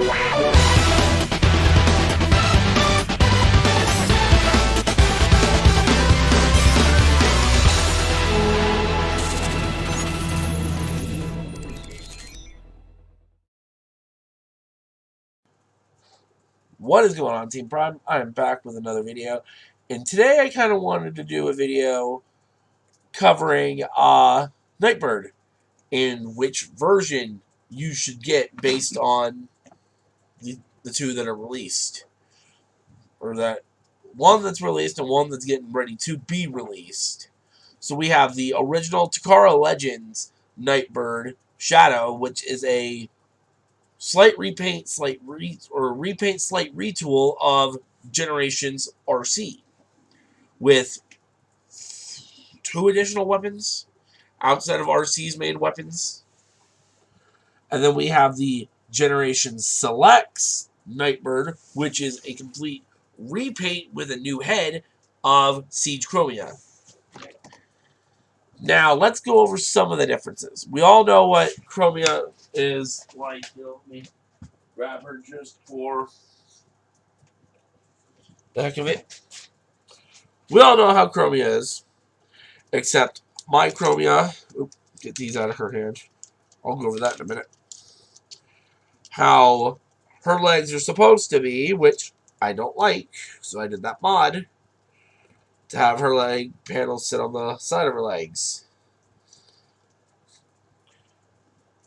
What is going on, Team Prime? I am back with another video, and today I kind of wanted to do a video covering Nightbird and which version you should get based on the two that are released, or that one that's released and one that's getting ready to be released. So we have the original Takara Legends Nightbird Shadow, which is a slight retool of Generations RC with 2 additional weapons outside of RC's main weapons. And then we have the Generation Selects Nightbird, which is a complete repaint with a new head of Siege Chromia. Now, let's go over some of the differences. We all know what Chromia is like. Let me grab her just for the heck of it. We all know how Chromia is, except my Chromia. Oops, get these out of her hand. I'll go over that in a minute. How her legs are supposed to be, which I don't like, so I did that mod to have her leg panels sit on the side of her legs.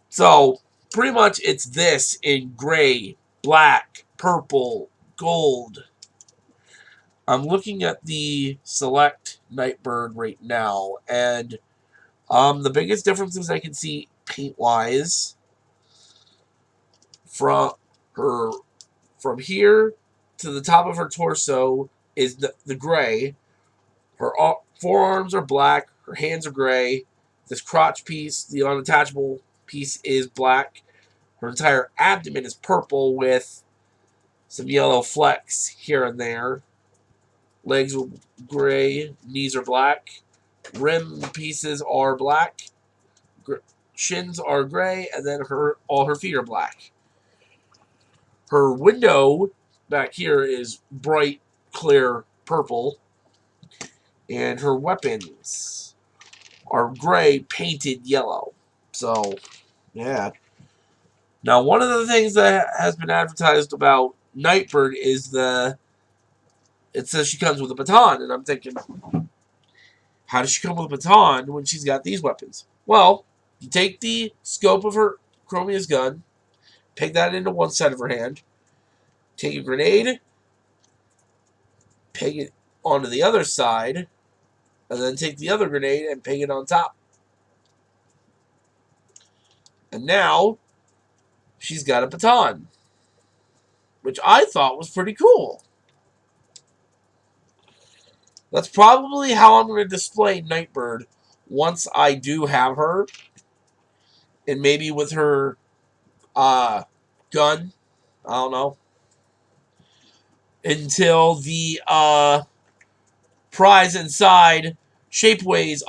So, pretty much it's this in gray, black, purple, gold. I'm looking at the Select Nightbird right now, and the biggest differences I can see paint-wise from here to the top of her torso is the gray. Her forearms are black. Her hands are gray. This crotch piece, the unattachable piece, is black. Her entire abdomen is purple with some yellow flecks here and there. Legs are gray. Knees are black. Rim pieces are black. Shins are gray. And then all her feet are black. Her window back here is bright, clear purple. And her weapons are gray, painted yellow. So, yeah. Now, one of the things that has been advertised about Nightbird is it says she comes with a baton. And I'm thinking, how does she come with a baton when she's got these weapons? Well, you take the scope of her Chromia's gun, peg that into one side of her hand, take a grenade, peg it onto the other side, and then take the other grenade and peg it on top. And now, she's got a baton, which I thought was pretty cool. That's probably how I'm going to display Nightbird once I do have her. And maybe with her gun. I don't know. Until the prize inside Shapeways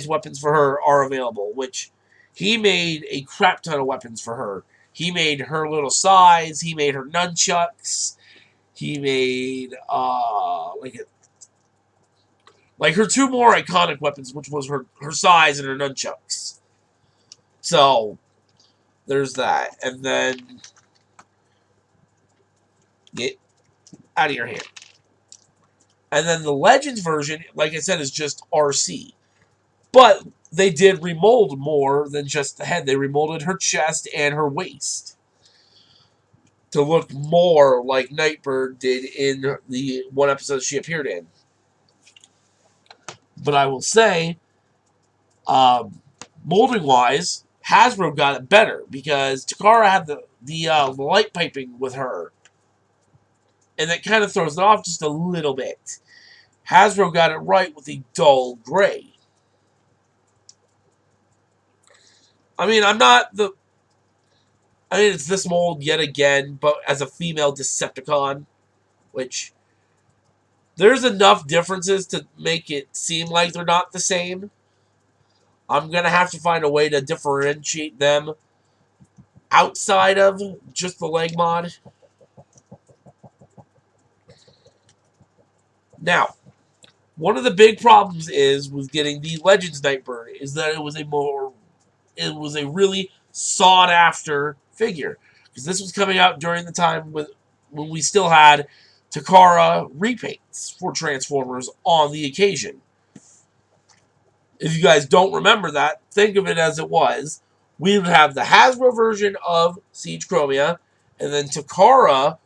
weapons for her are available, which he made a crap ton of weapons for her. He made her little size. He made her nunchucks. He made like her 2 more iconic weapons, which was her size and her nunchucks. So there's that, and then get out of your hand. And then the Legends version, like I said, is just RC. But they did remold more than just the head. They remolded her chest and her waist to look more like Nightbird did in the one episode she appeared in. But I will say, molding-wise, Hasbro got it better because Takara had the light piping with her. And that kind of throws it off just a little bit. Hasbro got it right with the dull gray. I mean, it's this mold yet again, but as a female Decepticon, which there's enough differences to make it seem like they're not the same. I'm going to have to find a way to differentiate them outside of just the leg mod. Now, one of the big problems with getting the Legends Nightbird is that it was a really sought after figure, because this was coming out during the time when we still had Takara repaints for Transformers on the occasion. If you guys don't remember that, think of it as it was. We would have the Hasbro version of Siege Chromia, and then Takara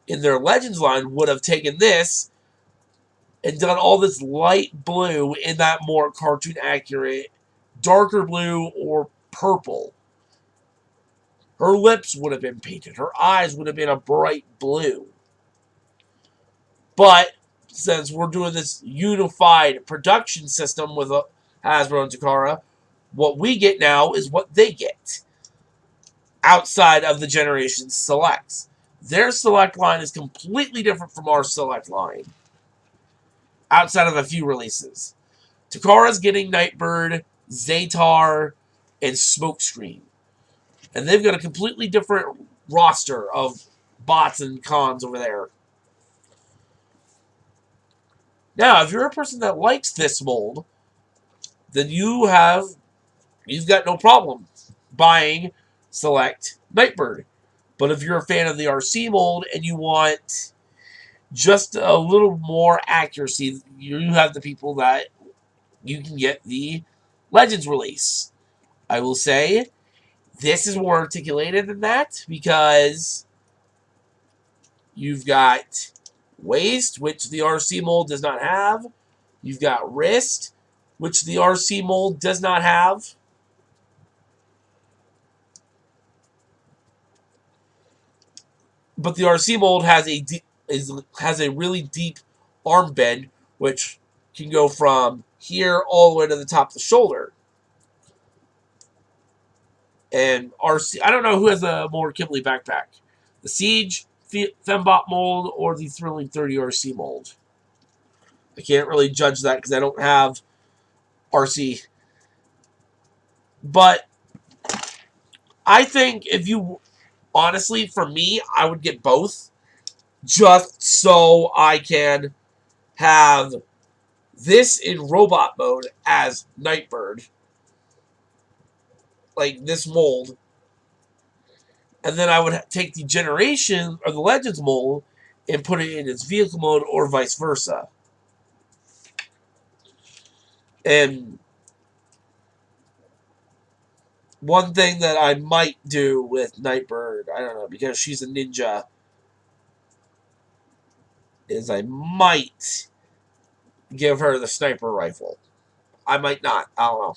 in their Legends line would have taken this and done all this light blue in that more cartoon accurate darker blue or purple. Her lips would have been painted. Her eyes would have been a bright blue. But since we're doing this unified production system with Hasbro and Takara, what we get now is what they get outside of the Generation Selects. Their Select line is completely different from our Select line outside of a few releases. Takara's getting Nightbird, Zaytar, and Smokescreen. And they've got a completely different roster of bots and cons over there. Now, if you're a person that likes this mold, then you've got no problem buying Select Nightbird. But if you're a fan of the RC mold and you want just a little more accuracy, you have the people that you can get the Legends release. I will say this is more articulated than that because you've got waist, which the RC mold does not have. You've got wrist, which the RC mold does not have. But the RC mold has a really deep arm bend, which can go from here all the way to the top of the shoulder. And RC, I don't know who has a more Kimberly backpack, the Siege Fembot mold or the Thrilling 30 RC mold. I can't really judge that because I don't have RC. But I think if you, honestly, for me, I would get both just so I can have this in robot mode as Nightbird, like this mold, and then I would take the Generation or the Legends mold and put it in its vehicle mode or vice versa. And one thing that I might do with Nightbird, I don't know, because she's a ninja, is I might give her the sniper rifle. I might not. I don't know.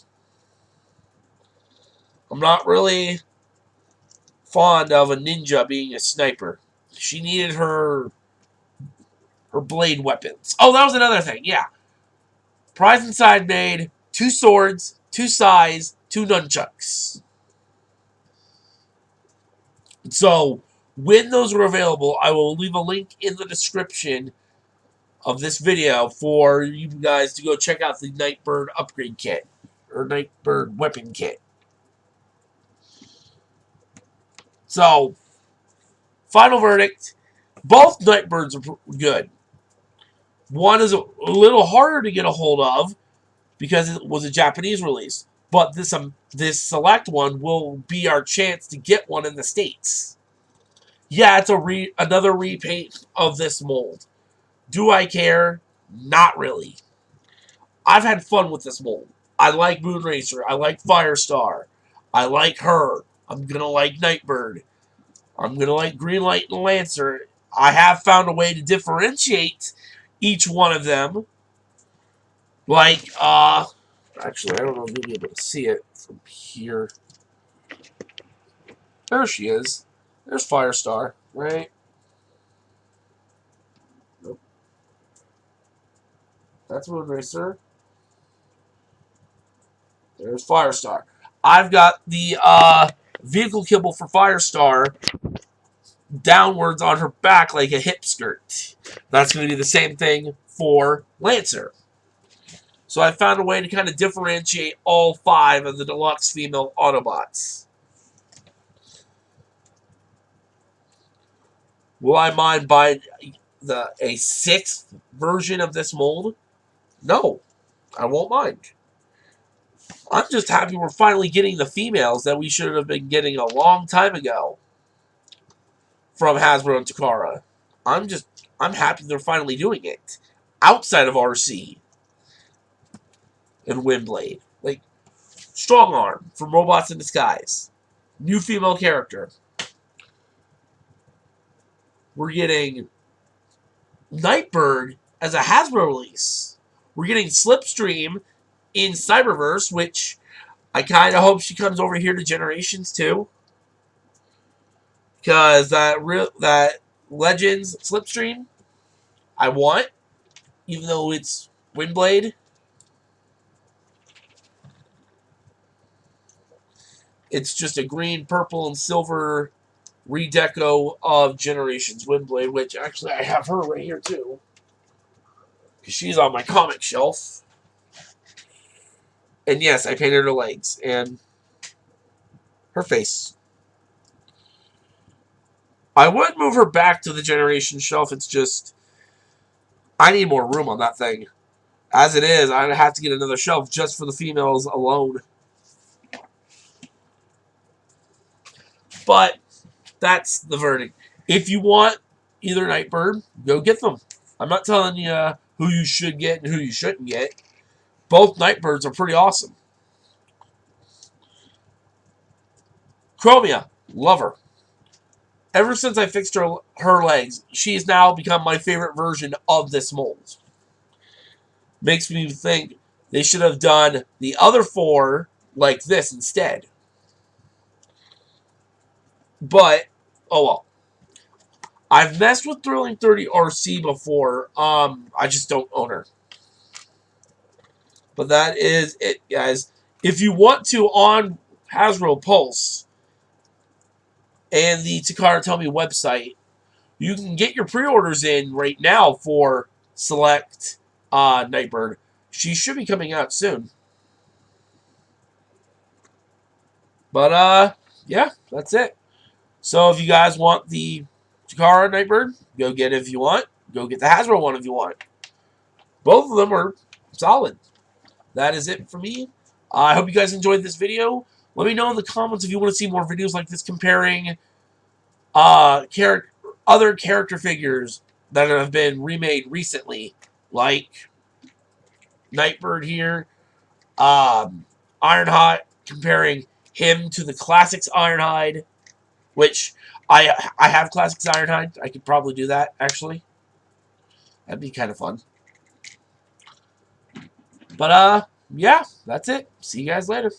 I'm not really fond of a ninja being a sniper. She needed her blade weapons. Oh, that was another thing. Yeah. Prize Inside made 2 swords, 2 sais, 2 nunchucks. So, when those are available, I will leave a link in the description of this video for you guys to go check out the Nightbird upgrade kit or Nightbird weapon kit. So, final verdict, both Nightbirds are good. One is a little harder to get a hold of because it was a Japanese release, but this select one will be our chance to get one in the States. Yeah, it's another repaint of this mold. Do I care? Not really. I've had fun with this mold. I like Moonracer. I like Firestar. I like her. I'm going to like Nightbird. I'm going to like Greenlight and Lancer. I have found a way to differentiate each one of them. Like, actually, I don't know if you'll be able to see it from here. There she is. There's Firestar, right? Nope. That's Moonracer. There's Firestar. I've got the vehicle kibble for Firestar downwards on her back like a hip skirt. That's going to be the same thing for Lancer. So I found a way to kind of differentiate all 5 of the deluxe female Autobots. Will I mind buying a sixth version of this mold? No, I won't mind. I'm just happy we're finally getting the females that we should have been getting a long time ago from Hasbro and Takara. I'm happy they're finally doing it outside of RC and Windblade. Like, Strong Arm from Robots in Disguise. New female character. We're getting Nightbird as a Hasbro release. We're getting Slipstream in Cyberverse, which I kind of hope she comes over here to Generations too. Because that Legends Slipstream, I want, even though it's Windblade. It's just a green, purple, and silver redeco of Generations Windblade, which actually I have her right here too. Because she's on my comic shelf. And yes, I painted her legs and her face. I would move her back to the Generation shelf. It's just, I need more room on that thing. As it is, I'd have to get another shelf just for the females alone. But that's the verdict. If you want either Nightbird, go get them. I'm not telling you who you should get and who you shouldn't get. Both Nightbirds are pretty awesome. Chromia, love her. Ever since I fixed her legs, she's now become my favorite version of this mold. Makes me think they should have done the other four like this instead. But, oh well. I've messed with Thrilling 30 RC before. I just don't own her. But that is it, guys. If you want to, on Hasbro Pulse and the Takara Tell Me website, you can get your pre-orders in right now for select Nightbird. She should be coming out soon. But, yeah, that's it. So if you guys want the Takara Nightbird, go get it if you want. Go get the Hasbro one if you want. Both of them are solid. That is it for me. I hope you guys enjoyed this video. Let me know in the comments if you want to see more videos like this comparing other character figures that have been remade recently, like Nightbird here, Ironhide, comparing him to the Classics Ironhide, which I have Classics Ironhide. I could probably do that, actually. That'd be kind of fun. But, yeah, that's it. See you guys later.